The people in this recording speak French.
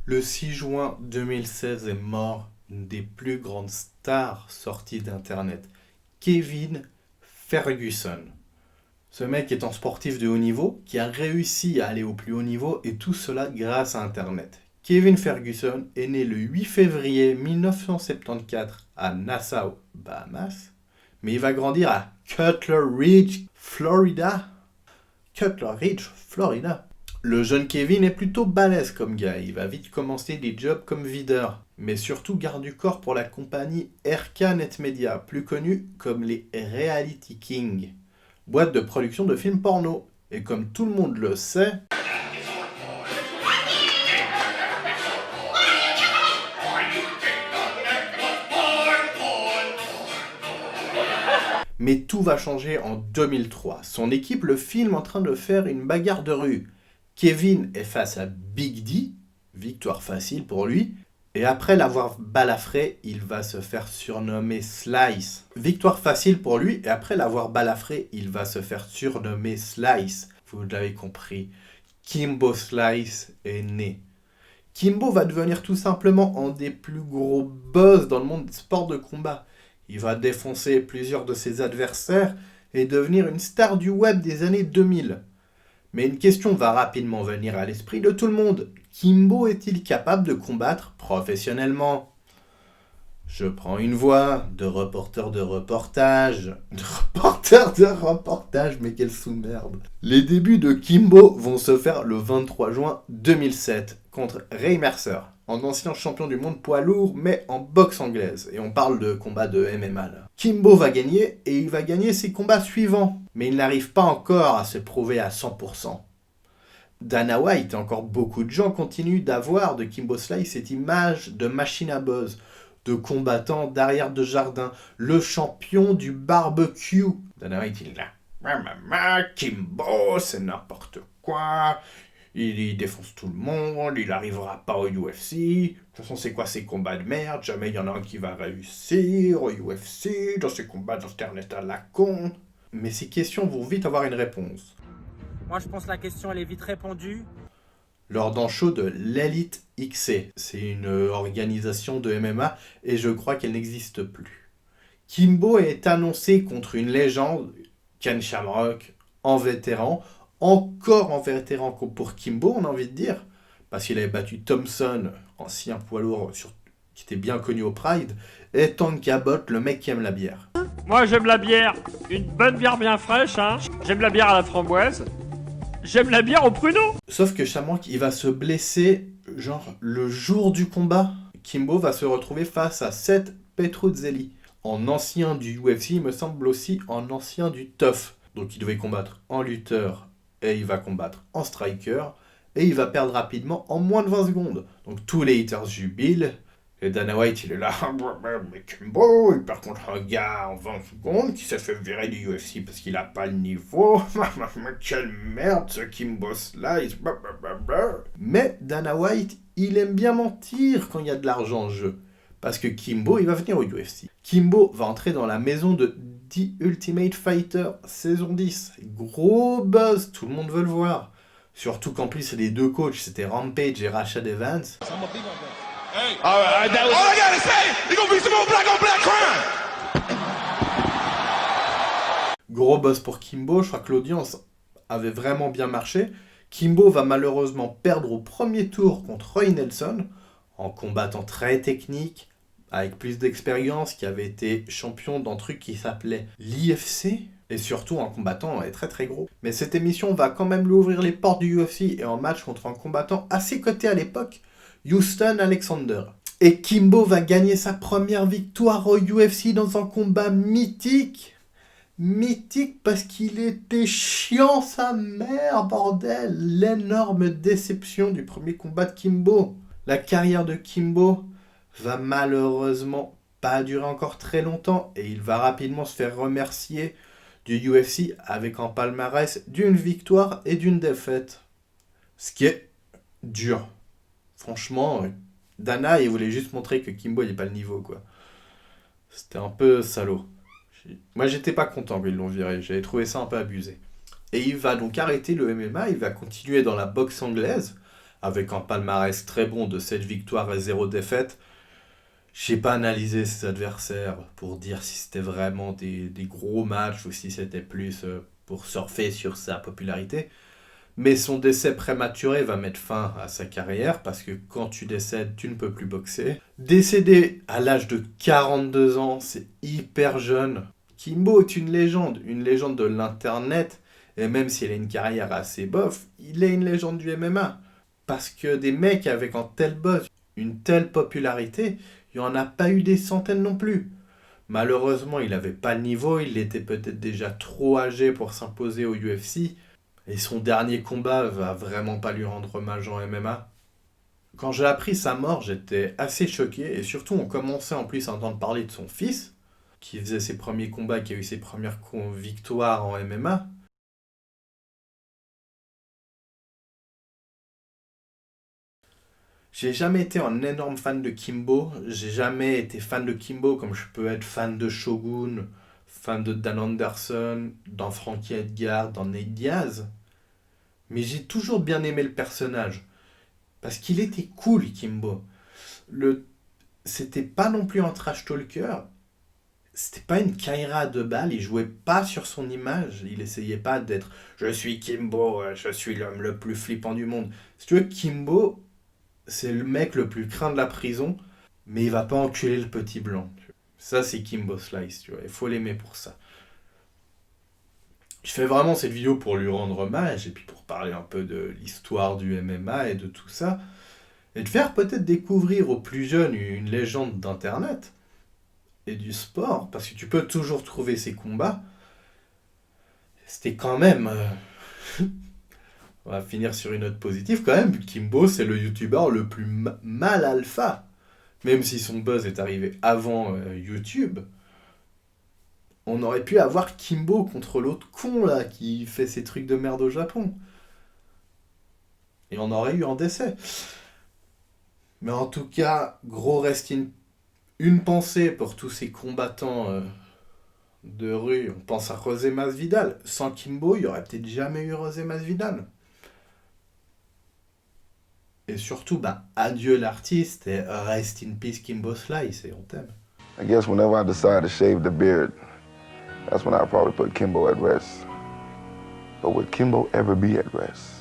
Le 6 juin 2016 est mort une des plus grandes stars sorties d'Internet, Kevin Ferguson. Ce mec est un sportif de haut niveau qui a réussi à aller au plus haut niveau et tout cela grâce à Internet. Kevin Ferguson est né le 8 février 1974 à Nassau, Bahamas, mais il va grandir à Cutler Ridge, Florida. Cutler Ridge, Florida. Le jeune Kevin est plutôt balèze comme gars, il va vite commencer des jobs comme videur, mais surtout garde du corps pour la compagnie RK Netmedia, plus connue comme les Reality Kings, boîte de production de films porno. Et comme tout le monde le sait, mais tout va changer en 2003. Son équipe le filme en train de faire une bagarre de rue. Kevin est face à Big D, victoire facile pour lui, et après l'avoir balafré, il va se faire surnommer Slice. Victoire facile pour lui, et après l'avoir balafré, il va se faire surnommer Slice. Vous l'avez compris, Kimbo Slice est né. Kimbo va devenir tout simplement un des plus gros boss dans le monde des sports de combat. Il va défoncer plusieurs de ses adversaires et devenir une star du web des années 2000. Mais une question va rapidement venir à l'esprit de tout le monde. Kimbo est-il capable de combattre professionnellement ? Je prends une voix de reporter de reportage. Mais quelle sous-merde. Les débuts de Kimbo vont se faire le 23 juin 2007 contre Ray Mercer, un ancien champion du monde poids lourd, mais en boxe anglaise. Et on parle de combat de MMA là. Kimbo va gagner, et il va gagner ses combats suivants. Mais il n'arrive pas encore à se prouver à 100%. Dana White et encore beaucoup de gens continuent d'avoir de Kimbo Slice cette image de machine à buzz, de combattant d'arrière de jardin, le champion du barbecue. Dana White, il est là. Kimbo, c'est n'importe quoi. Il défonce tout le monde, il n'arrivera pas au UFC. De toute façon, c'est quoi ces combats de merde? Jamais il y en a un qui va réussir au UFC, dans ces combats d'internet à la con. Mais ces questions vont vite avoir une réponse. Moi, je pense que la question, elle est vite répondue. Lors d'un show de l'Elite XC. C'est une organisation de MMA et je crois qu'elle n'existe plus. Kimbo est annoncé contre une légende, Ken Shamrock, en vétéran. Encore en vétéran pour Kimbo, on a envie de dire. Parce qu'il avait battu Thompson, ancien poids lourd qui était bien connu au Pride. Et Tank Abbott, le mec qui aime la bière. Moi, j'aime la bière. Une bonne bière bien fraîche, hein. J'aime la bière à la framboise. J'aime la bière au pruneau. Sauf que Shamrock, il va se blesser, genre, le jour du combat. Kimbo va se retrouver face à Seth Petruzzelli, en ancien du UFC, il me semble aussi en ancien du TUF. Donc il devait combattre en lutteur, et il va combattre en striker, et il va perdre rapidement en moins de 20 secondes. Donc tous les haters jubilent, et Dana White, il est là, mais Kimbo, il perd contre un gars en 20 secondes qui s'est fait virer du UFC parce qu'il a pas le niveau. Quelle merde ce Kimbo Slice. Mais Dana White, il aime bien mentir quand il y a de l'argent en jeu. Parce que Kimbo, il va venir au UFC. Kimbo va entrer dans la maison de The Ultimate Fighter saison 10. Gros buzz, tout le monde veut le voir. Surtout qu'en plus, les deux coachs, c'était Rampage et Rashad Evans. Hey, all I gotta say, there's gonna be some more black on black crime. Gros boss pour Kimbo, je crois que l'audience avait vraiment bien marché. Kimbo va malheureusement perdre au premier tour contre Roy Nelson, en combattant très technique, avec plus d'expérience, qui avait été champion d'un truc qui s'appelait l'IFC, et surtout en combattant très très gros. Mais cette émission va quand même lui ouvrir les portes du UFC, et en match contre un combattant assez coté à l'époque, Houston Alexander. Et Kimbo va gagner sa première victoire au UFC dans un combat mythique. Mythique parce qu'il était chiant sa mère, bordel. L'énorme déception du premier combat de Kimbo. La carrière de Kimbo va malheureusement pas durer encore très longtemps et il va rapidement se faire remercier du UFC avec un palmarès d'une victoire et d'une défaite. Ce qui est dur. Franchement, Dana, il voulait juste montrer que Kimbo, il n'est pas le niveau, quoi. C'était un peu salaud. Moi, j'étais pas content qu'ils l'ont viré. J'avais trouvé ça un peu abusé. Et il va donc arrêter le MMA, il va continuer dans la boxe anglaise, avec un palmarès très bon de 7 victoires et 0 défaites. J'ai pas analysé ses adversaires pour dire si c'était vraiment des gros matchs ou si c'était plus pour surfer sur sa popularité. Mais son décès prématuré va mettre fin à sa carrière parce que quand tu décèdes, tu ne peux plus boxer. Décédé à l'âge de 42 ans, c'est hyper jeune. Kimbo est une légende de l'internet. Et même s'il a une carrière assez bof, il est une légende du MMA. Parce que des mecs avec un tel buzz, une telle popularité, il n'y en a pas eu des centaines non plus. Malheureusement, il n'avait pas le niveau, il était peut-être déjà trop âgé pour s'imposer au UFC. Et son dernier combat va vraiment pas lui rendre hommage en MMA. Quand j'ai appris sa mort, j'étais assez choqué. Et surtout, on commençait en plus à entendre parler de son fils, qui faisait ses premiers combats, qui a eu ses premières victoires en MMA. J'ai jamais été un énorme fan de Kimbo. J'ai jamais été fan de Kimbo comme je peux être fan de Shogun, fan de Dan Anderson, dans Frankie Edgar, dans Nate Diaz. Mais j'ai toujours bien aimé le personnage. Parce qu'il était cool, Kimbo. C'était pas non plus un trash talker. C'était pas une Kaira de balle. Il jouait pas sur son image. Il essayait pas d'être « Je suis Kimbo, je suis l'homme le plus flippant du monde ». Si tu veux, Kimbo, c'est le mec le plus craint de la prison, mais il va pas enculer le petit blanc. Ça, c'est Kimbo Slice, tu vois. Il faut l'aimer pour ça. Je fais vraiment cette vidéo pour lui rendre hommage et puis pour parler un peu de l'histoire du MMA et de tout ça. Et de faire peut-être découvrir aux plus jeunes une légende d'Internet et du sport, parce que tu peux toujours trouver ses combats. C'était quand même... On va finir sur une note positive quand même. Kimbo, c'est le youtubeur le plus mal alpha. Même si son buzz est arrivé avant YouTube. On aurait pu avoir Kimbo contre l'autre con là qui fait ses trucs de merde au Japon. Et on aurait eu un décès. Mais en tout cas, gros une pensée pour tous ces combattants de rue. On pense à José Masvidal. Sans Kimbo, il n'y aurait peut-être jamais eu José Masvidal. Et surtout, adieu l'artiste et rest in peace Kimbo Slice et on t'aime. I guess whenever I decide to shave the beard, that's when I probably put Kimbo at rest. But would Kimbo ever be at rest?